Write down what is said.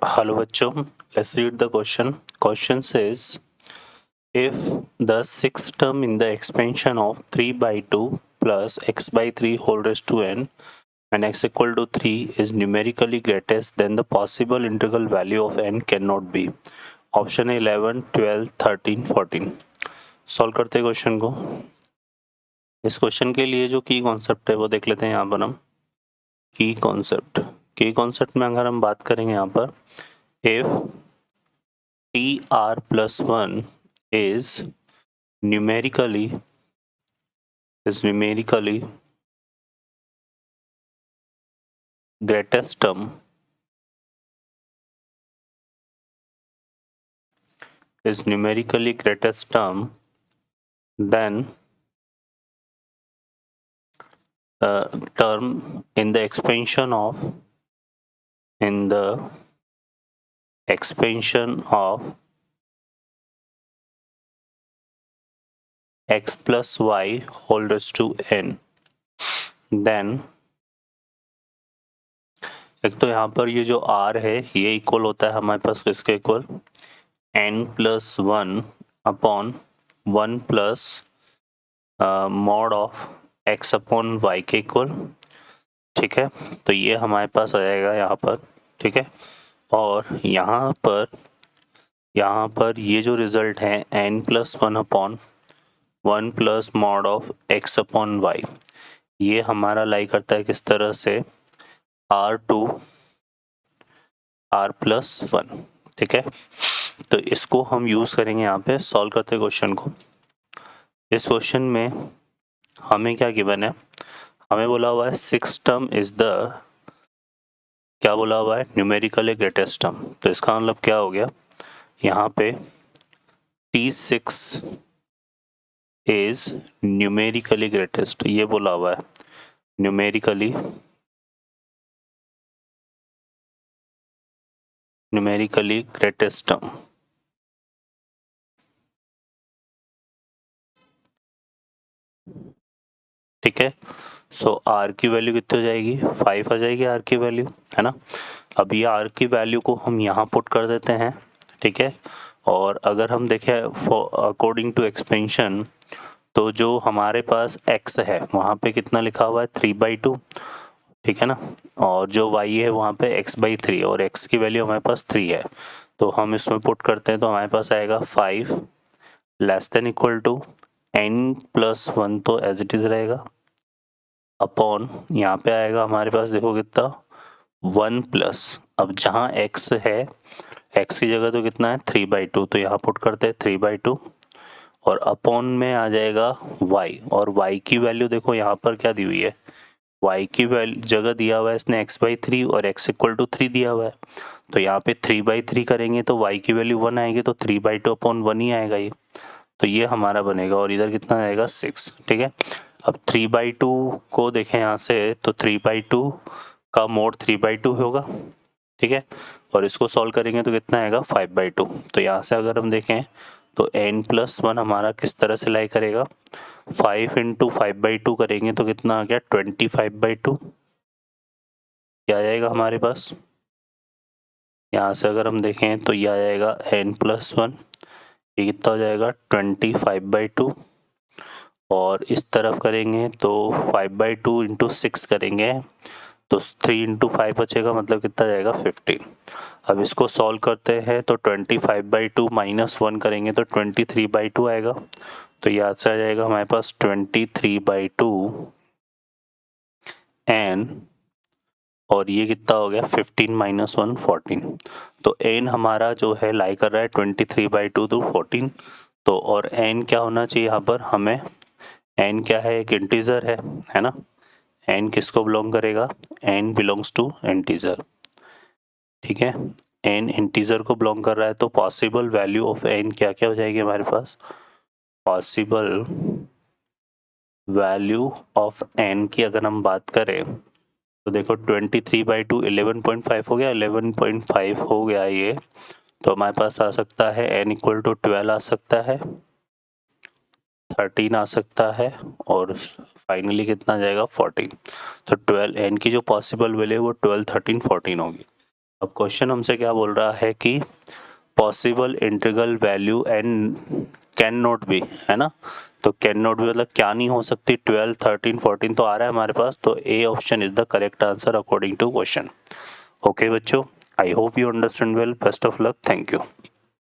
Hello बच्चों, let's read the question. Question says, if the sixth term in the expansion of 3 by 2 plus x by 3 whole raised to n and x equal to 3 is numerically greatest, then the possible integral value of n cannot be. Option 11, 12, 13, 14. Solve करते हैं question को. इस question के लिए जो की concept है वो देख लेते हैं यहाँ पर हम. की कॉन्सेप्ट में अगर हम बात करेंगे यहाँ पर, if tr plus 1 is numerically greatest term then term in the expansion of x plus y whole raised to n, then एक तो यहाँ पर ये जो r है ये इक्वल होता है हमारे पास किसके equal, n plus 1 upon 1 plus mod of x upon y के इक्वल. ठीक है, तो ये हमारे पास आ जाएगा यहाँ पर. ठीक है, और यहाँ पर ये जो रिजल्ट है n plus 1 upon 1 plus mod of x upon y, ये हमारा लाई करता है किस तरह से, r प्लस 1. ठीक है, तो इसको हम यूज़ करेंगे यहाँ पे. सॉल्व करते हैं क्वेश्चन को. इस क्वेश्चन में हमें क्या गिवन है, हमें बोला हुआ है सिक्स टर्म इज द, क्या बोला हुआ है, न्यूमेरिकली ग्रेटेस्ट टर्म. तो इसका मतलब क्या हो गया, यहाँ पे T6 इज न्यूमेरिकली ग्रेटेस्ट, ये बोला हुआ है न्यूमेरिकली ग्रेटेस्ट टर्म. ठीक है, सो आर की वैल्यू कितनी हो जाएगी, 5 आ जाएगी आर की वैल्यू, है ना. अब ये आर की वैल्यू को हम यहाँ पुट कर देते हैं. ठीक है, और अगर हम देखें अकॉर्डिंग टू एक्सपेंशन, तो जो हमारे पास x है वहाँ पे कितना लिखा हुआ है 3/2. ठीक है ना, और जो y है वहाँ पे x/3 और x की वैल्यू हमारे पास 3 है. तो हम इसमें पुट करते हैं तो हमारे पास आएगा 5 less than equal to n plus 1, तो एज इट इज रहेगा, अपॉन यहाँ पे आएगा हमारे पास, देखो कितना 1 प्लस, अब जहाँ x है x की जगह तो कितना है 3/2, तो यहाँ पुट करते हैं 3/2, और अपॉन में आ जाएगा y, और y की वैल्यू देखो यहाँ पर क्या दी हुई है, y की वैल्यू जगह दिया हुआ है इसने x/3 और x इक्वल टू 3 दिया हुआ है. तो यहाँ पे 3/3 करेंगे तो y की वैल्यू 1 आएगी, तो 3/2 अपॉन 1 ही आएगा ये. तो ये हमारा बनेगा, और इधर कितना आएगा 6. ठीक है, अब 3/2 को देखें यहाँ से, तो 3/2 का मोड 3/2 होगा. ठीक है, और इसको सॉल्व करेंगे तो कितना आएगा 5/2. तो यहाँ से अगर हम देखें तो n प्लस 1 हमारा किस तरह से लाई करेगा, 5 इंटू 5/2 करेंगे तो कितना आ गया 25/2. क्या आ जाएगा हमारे पास, यहाँ से अगर हम देखें तो ये आ जाएगा n प्लस 1, ये कितना हो जाएगा 25/2, और इस तरफ करेंगे तो 5/2 इंटू 6 करेंगे तो 3 इंटू 5 बचेगा, मतलब कितना जाएगा 15. अब इसको सॉल्व करते हैं तो 25/2 माइनस 1 करेंगे तो 23/2 आएगा. तो याद से आ जाएगा हमारे पास 23/2 n, और ये कितना हो गया 15 माइनस 1 14. तो n हमारा जो है लाई कर रहा है 23/2 टू 14. तो और n क्या होना चाहिए यहाँ पर, हमें n क्या है, एक इंटीजर है ना. n किसको बिलोंग करेगा, n बिलोंग्स टू इंटीजर. ठीक है, n इंटीजर को बिलोंग कर रहा है, तो पॉसिबल वैल्यू ऑफ n क्या क्या हो जाएगी हमारे पास, पॉसिबल वैल्यू ऑफ n की अगर हम बात करें तो देखो 23/2 11.5 हो गया, 11.5 हो गया ये, तो हमारे पास आ सकता है n इक्वल टू 12 आ सकता है, 13 आ सकता है, और फाइनली कितना आ जाएगा 14. तो 12 n की जो पॉसिबल वैल्यू है वो 12, 13, 14 होगी. अब क्वेश्चन हमसे क्या बोल रहा है कि possible integral value and can not be, है ना। तो कैन नॉट बी मतलब क्या नहीं हो सकती, 12, 13, 14 तो आ रहा है हमारे पास, तो A option is the correct answer according to question. Okay बच्चों, I hope you understand well, best of luck, thank you.